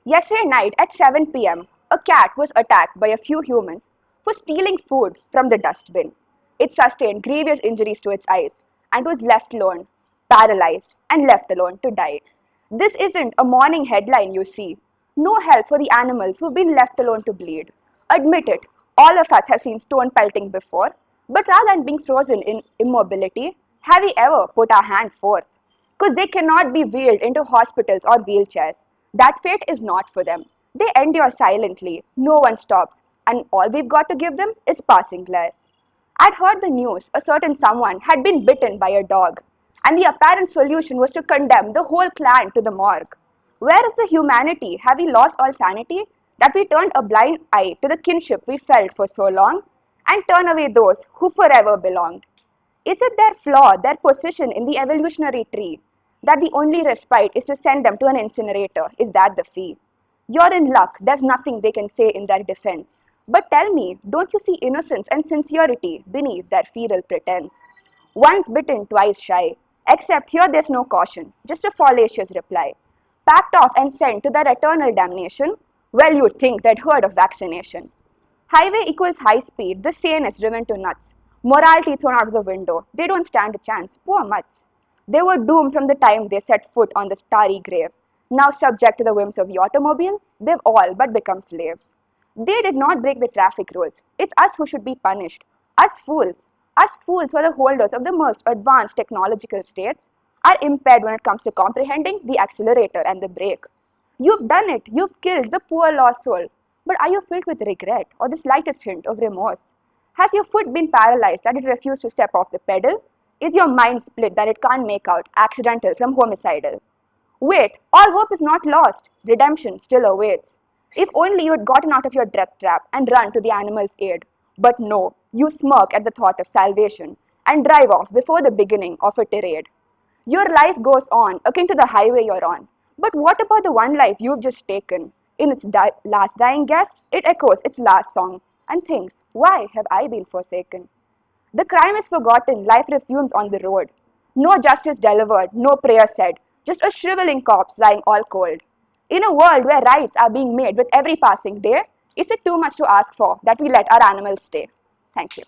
Yesterday night at 7 p.m., a cat was attacked by a few humans for stealing food from the dustbin. It sustained grievous injuries to its eyes and was left alone, paralyzed, and left alone to die. This isn't a morning headline you see. No help for the animals who've been left alone to bleed. Admit it, all of us have seen stone pelting before, but rather than being frozen in immobility, have we ever put our hand forth? Because they cannot be wheeled into hospitals or wheelchairs. That fate is not for them. They endure silently, no one stops, and all we've got to give them is passing glass. I'd heard the news a certain someone had been bitten by a dog, and the apparent solution was to condemn the whole clan to the morgue. Where is the humanity? Have we lost all sanity? That we turned a blind eye to the kinship we felt for so long, and turn away those who forever belonged. Is it their flaw, their position in the evolutionary tree, that the only respite is to send them to an incinerator? Is that the fee? You're in luck, there's nothing they can say in their defense. But tell me, don't you see innocence and sincerity beneath their feral pretense? Once bitten, twice shy, except here there's no caution, just a fallacious reply. Packed off and sent to their eternal damnation, well, you'd think they'd heard of vaccination. Highway equals high speed, the sane is driven to nuts. Morality thrown out of the window, they don't stand a chance, poor mutts. They were doomed from the time they set foot on the starry grave. Now subject to the whims of the automobile, they've all but become slaves. They did not break the traffic rules. It's us who should be punished. Us fools who are the holders of the most advanced technological states, are impaired when it comes to comprehending the accelerator and the brake. You've done it. You've killed the poor lost soul. But are you filled with regret or the slightest hint of remorse? Has your foot been paralyzed that it refused to step off the pedal? Is your mind split that it can't make out accidental from homicidal? Wait, all hope is not lost. Redemption still awaits. If only you had gotten out of your death trap and run to the animal's aid. But no, you smirk at the thought of salvation and drive off before the beginning of a tirade. Your life goes on, akin to the highway you're on. But what about the one life you've just taken? In its last dying gasps, it echoes its last song and thinks, why have I been forsaken? The crime is forgotten, life resumes on the road. No justice delivered, no prayer said, just a shriveling corpse lying all cold. In a world where rights are being made with every passing day, is it too much to ask for that we let our animals stay? Thank you.